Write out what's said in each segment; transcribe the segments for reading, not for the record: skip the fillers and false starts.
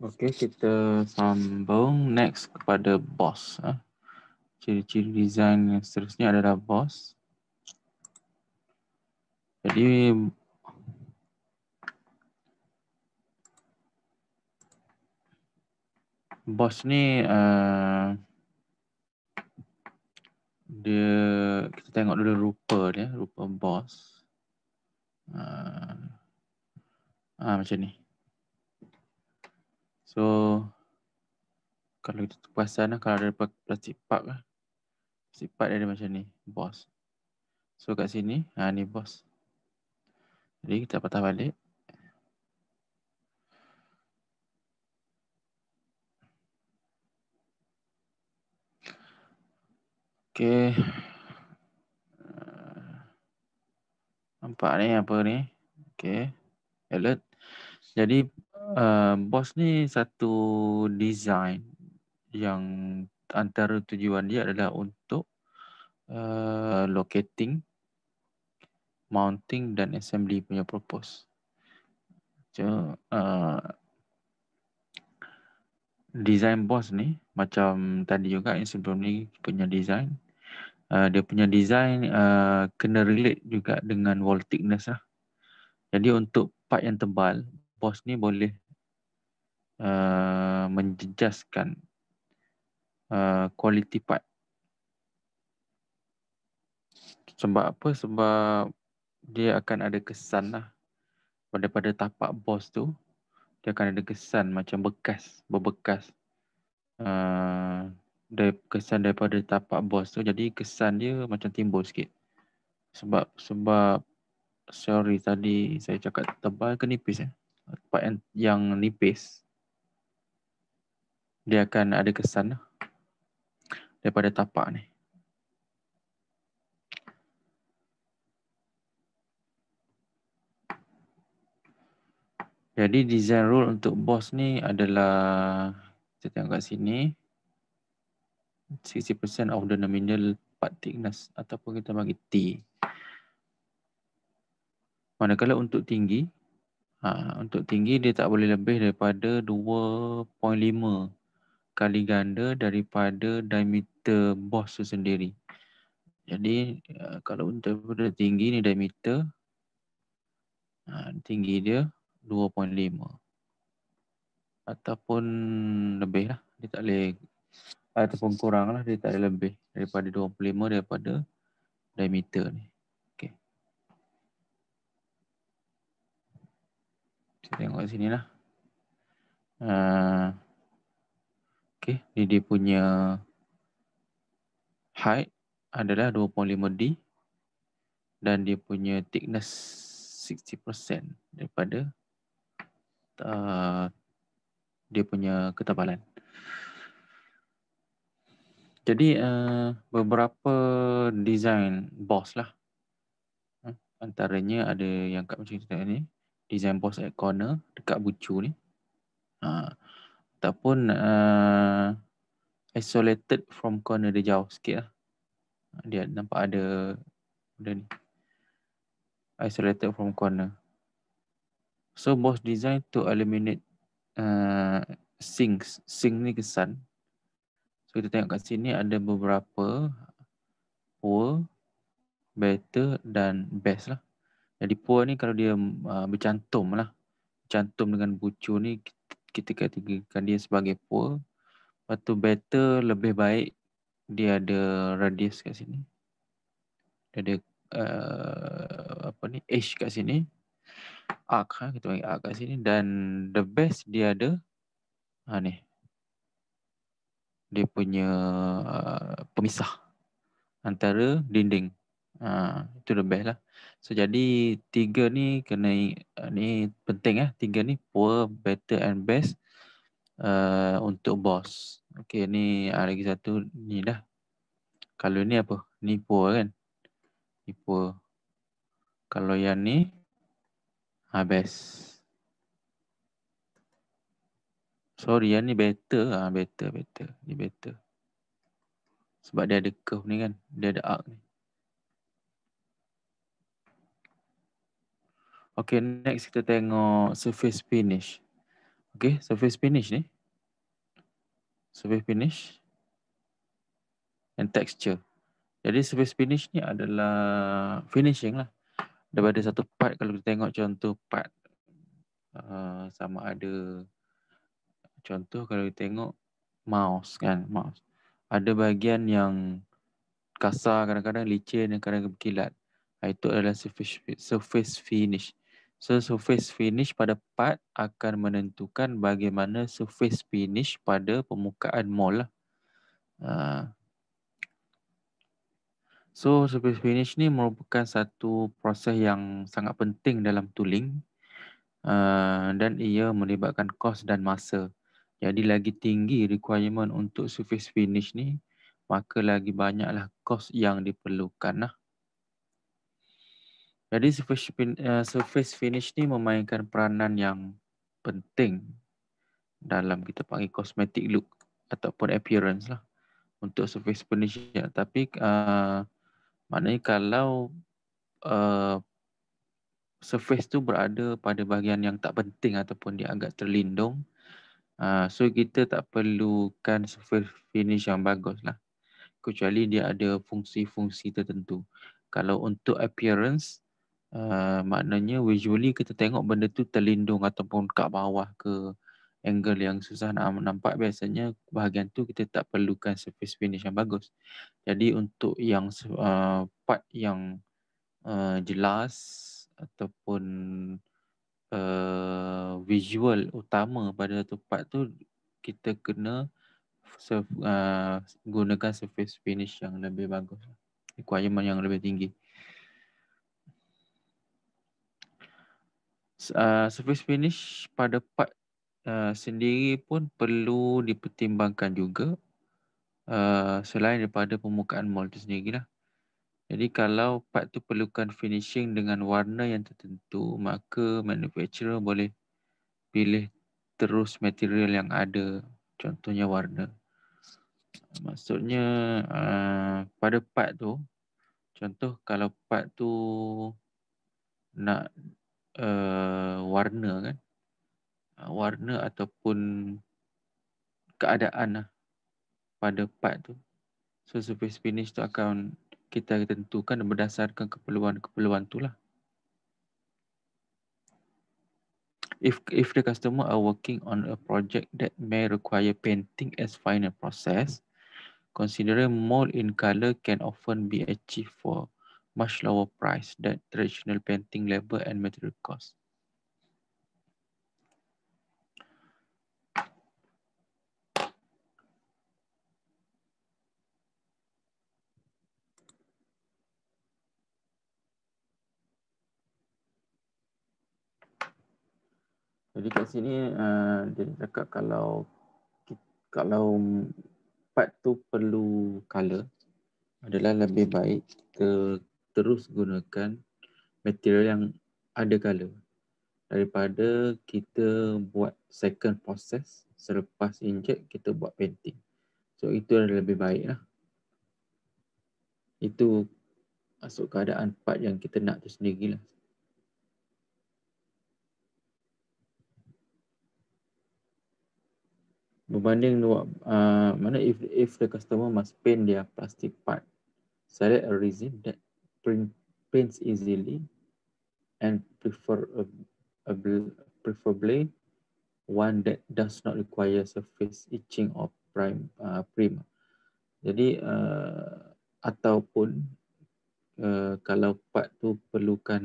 Okey, kita sambung next kepada boss. Ciri-ciri design yang seterusnya adalah boss. Jadi boss ni dia, kita tengok dulu rupa dia, rupa boss. Macam ni. So kalau kita perasan kalau ada plastik pipe plastik pipe dia ada macam ni, boss. So kat sini, ni boss. Jadi kita patah balik. Okey. Nampak ni apa ni? Okey. Alert. Jadi boss ni satu design yang antara tujuan dia adalah untuk locating, mounting dan assembly punya purpose. So, design boss ni macam tadi juga yang sebelum ni punya design, dia punya design kena relate juga dengan wall thickness lah. Jadi untuk part yang tebal, boss ni boleh menjejaskan quality part. Sebab apa? Sebab dia akan ada kesan lah daripada tapak boss tu. Dia akan ada kesan macam bekas, berbekas. Kesan daripada tapak boss tu, jadi kesan dia macam timbul sikit. Sebab sorry tadi saya cakap tebal ke nipis part yang nipis dia akan ada kesan lah daripada tapak ni. Jadi design rule untuk boss ni adalah, kita tengok kat sini, 60% of the nominal part thickness ataupun kita bagi T. Manakala untuk tinggi dia tak boleh lebih daripada 2.5 kali ganda daripada diameter boss tu sendiri. Jadi kalau untuk tinggi ni diameter, tinggi dia 2.5 ataupun lebih lah, dia tak boleh, ataupun kurang lah, dia tak boleh lebih daripada 25 daripada diameter ni. Okay. Kita tengok kat sini lah. Okay, ni dia punya height adalah 2.5D dan dia punya thickness 60% daripada dia punya ketebalan. Jadi beberapa design boss lah. Antaranya ada yang kat macam kita ni, design boss at corner dekat bucu ni. Ataupun isolated from corner, dia jauh sikit lah. Dia nampak ada ni, isolated from corner. So boss design to eliminate sink ni kesan. So kita tengok kat sini ada beberapa poor, better dan best lah. Jadi poor ni kalau dia bercantum lah, bercantum dengan bucu ni, kita kategorikan dia sebagai poor. Lepas tu better, lebih baik dia ada radius kat sini, dia ada edge kat sini, arc, kita panggil arc kat sini. Dan the best dia ada ni, dia punya pemisah antara dinding. Itu the best lah. So jadi tiga ni kena ni penting tiga ni, poor, better and best untuk boss. Okay, ni lagi satu ni dah. Kalau ni apa? Ni poor kan? Ni poor. Kalau yang ni best. Sorry, yang ni better. Better. Ni better. Sebab dia ada curve ni kan. Dia ada arc ni. Okay, next kita tengok surface finish. Okay, surface finish ni. Surface finish and texture. Jadi surface finish ni adalah finishing lah. Daripada satu part, kalau kita tengok contoh part sama ada, contoh kalau kita tengok mouse kan, mouse. Ada bahagian yang kasar, kadang-kadang licin dan kadang-kadang berkilat. Itu adalah surface finish. So surface finish pada part akan menentukan bagaimana surface finish pada permukaan mold lah. So surface finish ni merupakan satu proses yang sangat penting dalam tooling dan ia melibatkan kos dan masa. Jadi lagi tinggi requirement untuk surface finish ni, maka lagi banyaklah kos yang diperlukan lah. Jadi surface finish ni memainkan peranan yang penting dalam kita panggil cosmetic look ataupun appearance lah untuk surface finish. Tapi maknanya kalau surface tu berada pada bahagian yang tak penting ataupun dia agak terlindung, so kita tak perlukan surface finish yang bagus lah, kecuali dia ada fungsi-fungsi tertentu. Kalau untuk appearance, maknanya visually kita tengok benda tu terlindung ataupun kat bawah ke angle yang susah nak nampak, biasanya bahagian tu kita tak perlukan surface finish yang bagus. Jadi untuk yang part yang jelas ataupun visual utama pada satu part tu, kita kena gunakan surface finish yang lebih bagus, requirement yang lebih tinggi. Surface finish pada part sendiri pun perlu dipertimbangkan juga, selain daripada permukaan mold itu sendirilah. Jadi kalau part tu perlukan finishing dengan warna yang tertentu, maka manufacturer boleh pilih terus material yang ada, contohnya warna. Maksudnya pada part tu, contoh kalau part tu nak warna kan, warna ataupun keadaan lah pada part tu, so surface finish tu akan kita tentukan berdasarkan keperluan-keperluan tu lah. If the customer are working on a project that may require painting as final process, considering mold in color can often be achieved for much lower price than traditional painting labor and material cost. Jadi kat sini dia cakap kalau part tu perlu color, adalah lebih baik kita terus gunakan material yang ada color daripada kita buat second process selepas inject kita buat painting. So itu adalah lebih baik lah. Itu masuk keadaan part yang kita nak tu sendirilah. Berbanding mana if the customer must paint their plastic part, select a resin that paints easily and preferably one that does not require surface etching or primer. Jadi ataupun kalau part tu perlukan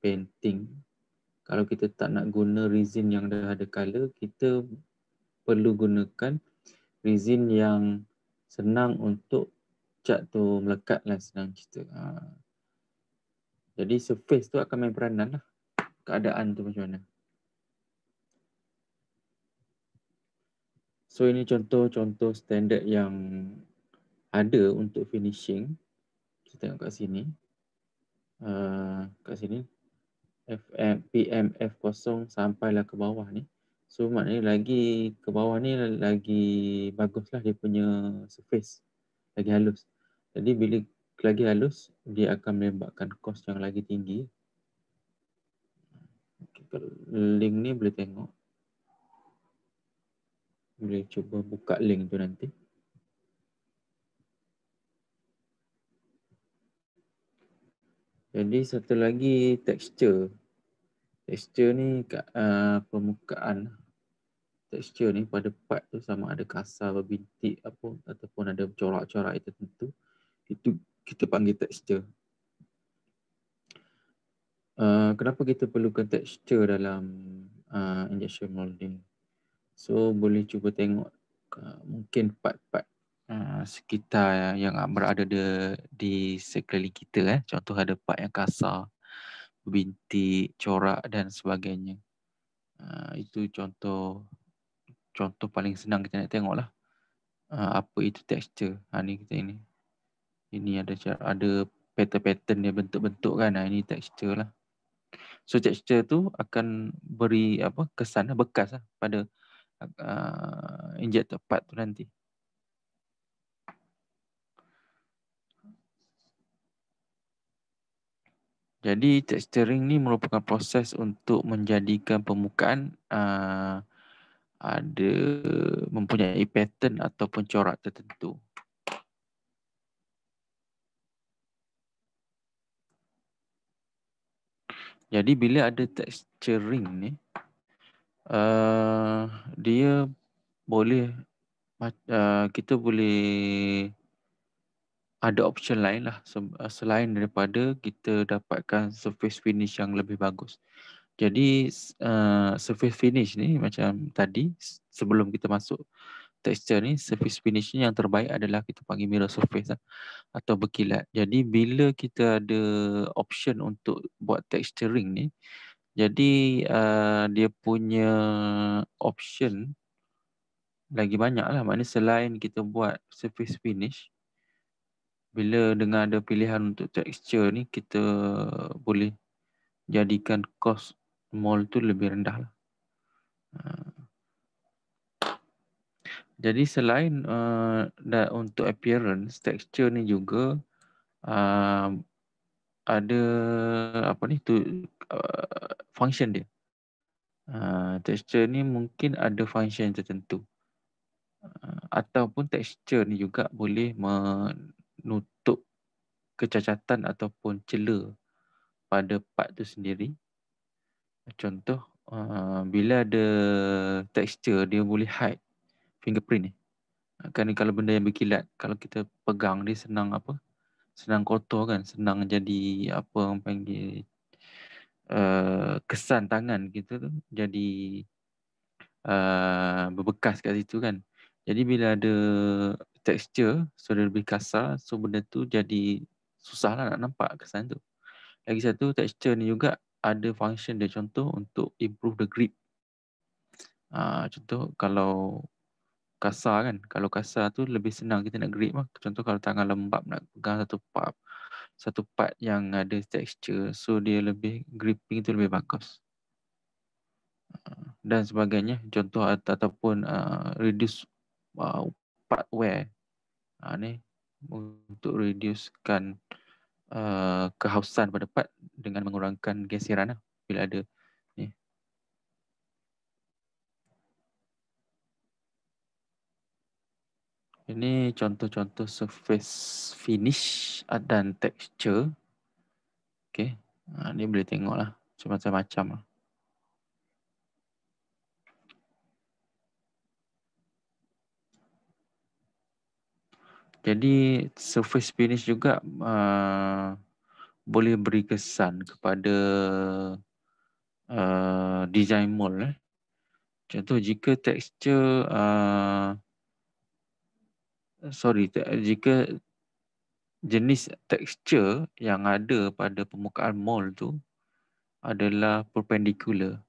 painting, kalau kita tak nak guna resin yang dah ada color, kita perlu gunakan resin yang senang untuk cat tu melekat lah, senang cerita. Jadi surface tu akan main peranan lah, keadaan tu macam mana. So ini contoh-contoh standard yang ada untuk finishing. Kita tengok kat sini. Kat sini PMF 0 sampailah ke bawah ni. So maknanya lagi ke bawah ni lagi baguslah dia punya surface, lagi halus. Jadi bila lagi halus, dia akan menyebabkan kos yang lagi tinggi. Okay, link ni boleh tengok. Boleh cuba buka link tu nanti. Jadi satu lagi texture. Texture ni permukaan tekstur ni pada part tu sama ada kasar, berbintik apa ataupun ada corak-corak tertentu, itu kita panggil tekstur. Kenapa kita perlukan tekstur dalam injection molding? So boleh cuba tengok mungkin part-part sekitar yang berada di sekeliling kita. Contoh ada part yang kasar, berbintik, corak dan sebagainya. Itu contoh paling senang kita nak tengok lah. Apa itu tekstur. Ni kita ini. Ini ada pattern-pattern dia, bentuk-bentuk kan. Ini tekstur lah. So tekstur tu akan beri kesan bekas lah pada injector part tu nanti. Jadi texturing ni merupakan proses untuk menjadikan permukaan ada mempunyai pattern ataupun corak tertentu. Jadi bila ada texturing ni, dia boleh kita boleh ada option lain lah selain daripada kita dapatkan surface finish yang lebih bagus. Jadi surface finish ni macam tadi sebelum kita masuk texture ni, surface finish ni yang terbaik adalah kita panggil mirror surface lah, atau berkilat. Jadi bila kita ada option untuk buat texturing ni, jadi dia punya option lagi banyak lah. Maknanya selain kita buat surface finish, bila dengan ada pilihan untuk texture ni, kita boleh jadikan cost mold tu lebih rendah lah. Jadi selain untuk appearance, texture ni juga ada function dia. Texture ni mungkin ada function tertentu. Ataupun texture ni juga boleh menutup kecacatan ataupun celah pada part tu sendiri. Contoh, bila ada texture, dia boleh hide fingerprint ni. Kan kalau benda yang berkilat, kalau kita pegang dia senang senang kotor kan, senang jadi orang panggil kesan tangan kita tu jadi berbekas kat situ kan. Jadi bila ada texture, so dia lebih kasar, so benda tu jadi susah lah nak nampak kesan tu. Lagi satu, texture ni juga ada function dia, contoh untuk improve the grip. Contoh kalau kasar kan, kalau kasar tu lebih senang kita nak grip lah. Contoh kalau tangan lembab nak pegang satu part yang ada texture, so dia lebih gripping tu lebih bagus. Dan sebagainya, contoh ataupun reduce part wear. Ni untuk reducekan kehausan pada part dengan mengurangkan geseran lah bila ada ni. Ini contoh-contoh surface finish dan texture. Okay. Ni boleh tengok lah macam-macam lah. Jadi surface finish juga boleh beri kesan kepada design mold. Contoh jika texture jika jenis texture yang ada pada permukaan mold tu adalah perpendicular.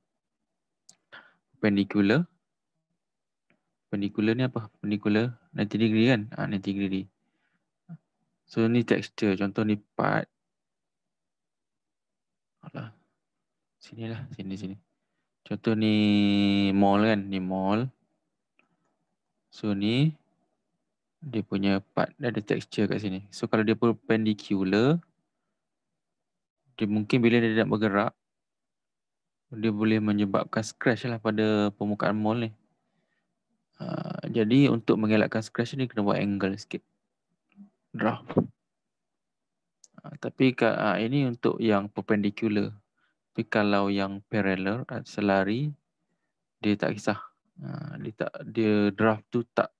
Perpendicular ni apa? Perpendicular 90 degree kan? 90 degree. So ni texture, contoh ni part. Sini. Contoh ni mold kan? Ni mold. So ni dia punya part ada texture kat sini. So kalau dia perpendicular, dia mungkin bila dia nak bergerak, dia boleh menyebabkan scratch lah pada permukaan mold ni. Jadi untuk mengelakkan scratch ni kena buat angle sikit. Draft. Tapi ini untuk yang perpendicular. Tapi kalau yang parallel, selari, dia tak kisah. Dia draft tu tak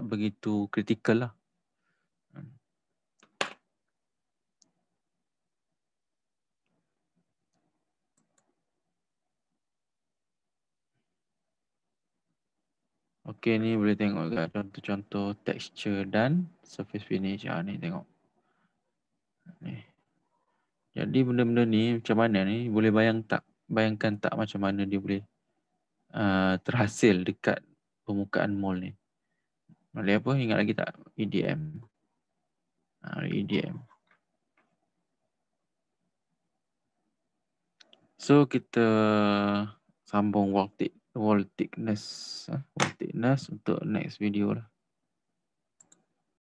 begitu kritikal lah. Okey, ni boleh tengok kat contoh-contoh texture dan surface finish. Ni tengok. Ni. Jadi benda-benda ni macam mana ni, boleh bayangkan tak macam mana dia boleh terhasil dekat permukaan mol ni. Boleh apa? Ingat lagi tak? EDM. EDM. So kita sambung wall thickness untuk next video lah.